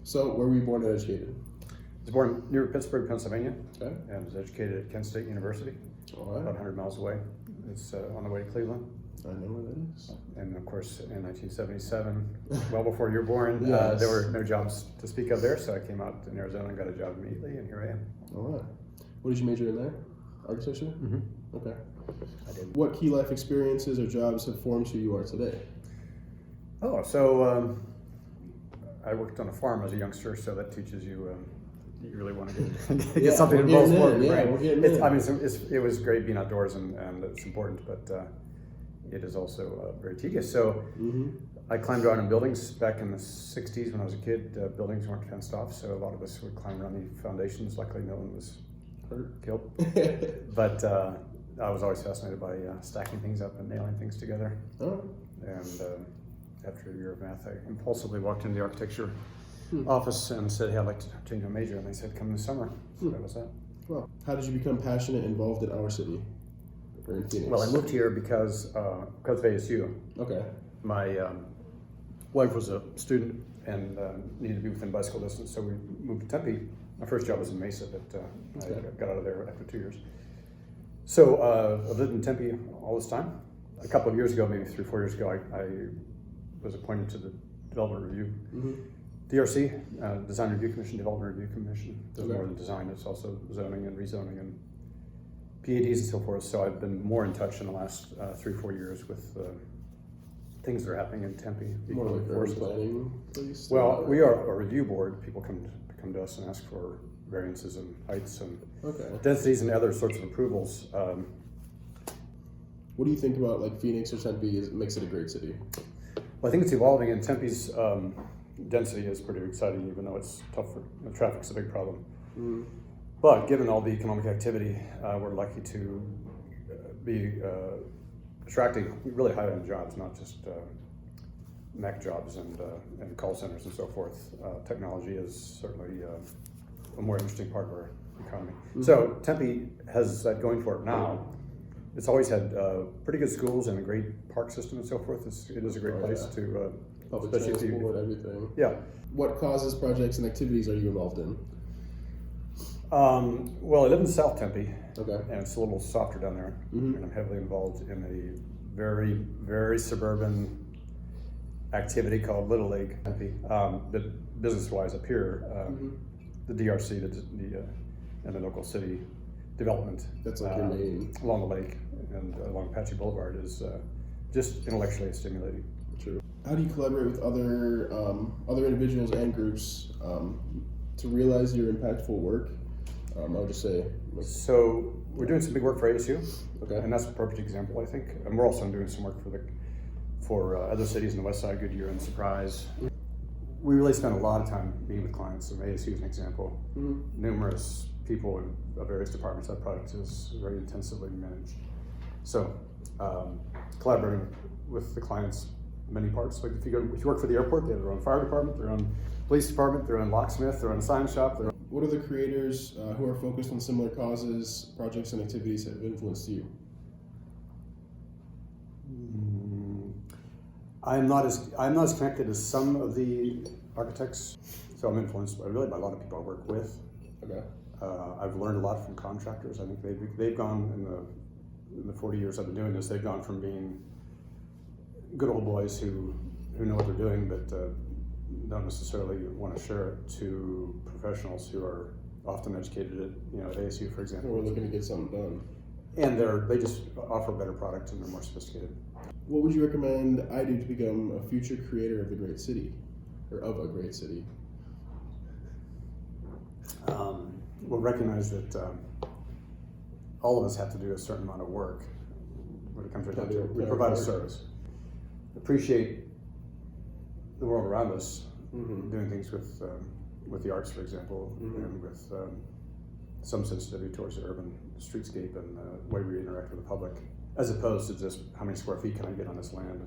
So, where were you born and educated? I was born near Pittsburgh, Pennsylvania, Okay. and was educated at Kent State University, All about right. 100 miles away. It's on the way to Cleveland. I know where that is. And of course, in 1977, well before you were born, Yes. there were no jobs to speak of there, so I came out in Arizona and got a job immediately, and here I am. All right. What did you major in there? Architecture? Mm-hmm. Okay. I did. What key life experiences or jobs have formed who you are today? Oh, so I worked on a farm as a youngster, so that teaches you you really want to get Yeah, something we're involved getting more. in, yeah, we're getting in. I mean, it was great being outdoors, and it's important, but it is also very tedious. So I climbed around in buildings back in the 60s when I was a kid. Buildings weren't fenced off, so a lot of us would climb around the foundations. Luckily, no one was killed. But I was always fascinated by stacking things up and nailing things together. Oh. And after a year of math, I impulsively walked into the architecture office and said, "Hey, I'd like to change my major." And they said, "Come this summer." So that was that. Well, how did you become passionate and involved in our city? Or in Phoenix? Well, I moved here because of ASU. Okay. My wife was a student and needed to be within bicycle distance, so we moved to Tempe. My first job was in Mesa, but I got out of there after 2 years. So I've lived in Tempe all this time. A couple of years ago, maybe 3-4 years ago, I was appointed to the Development Review, DRC, Design Review Commission, Development Review Commission. There's more than design, it's also zoning and rezoning and PADs and so forth. So I've been more in touch in the last 3-4 years with things that are happening in Tempe. More like urban planning, please? Well, we are a review board. People come to us and ask for variances and heights and densities and other sorts of approvals. What do you think about like Phoenix or Tempe makes it a great city? Well, I think it's evolving, and Tempe's density is pretty exciting, even though it's tough for traffic's a big problem. But given all the economic activity, we're lucky to be attracting really high-end jobs, not just mech jobs and call centers and so forth. Technology is certainly a more interesting part of our economy. So Tempe has that going for it now. It's always had pretty good schools and a great park system and so forth. It is a great place to, public transport, everything. Yeah. What causes, projects, and activities are you involved in? Well, I live in South Tempe, Okay. and it's a little softer down there, and I'm heavily involved in a very, very suburban activity called Little League Tempe. But business-wise up here, the DRC, and the local city development. That's like your main. Along the lake and along Apache Boulevard is just intellectually stimulating. True. How do you collaborate with other individuals and groups to realize your impactful work? I would just say. So we're doing some big work for ASU, Okay. and that's a perfect example, I think. And we're also doing some work for other cities in the West Side, Goodyear and Surprise. We really spend a lot of time meeting with clients, and ASU is an example. Numerous people in various departments. That product is very intensively managed. So collaborating with the clients, many parts. Like if you work for the airport, they have their own fire department, their own police department, their own locksmith, their own sign shop. What are the creators who are focused on similar causes, projects, and activities that have influenced you? I'm not as connected as some of the architects, so I'm influenced by a lot of people I work with. Okay. I've learned a lot from contractors. I think they've gone in the 40 years I've been doing this. They've gone from being good old boys who know what they're doing, but don't necessarily want to share it, to professionals who are often educated at ASU, for example. We're looking to get something done. And they just offer a better product and they're more sophisticated. What would you recommend I do to become a future creator of the great city, or of a great city? We'll recognize that all of us have to do a certain amount of work when it comes to it. We provide a service. Appreciate the world around us, doing things with the arts, for example, and with some sensitivity towards the urban streetscape and the way we interact with the public, as opposed to just how many square feet can I get on this land.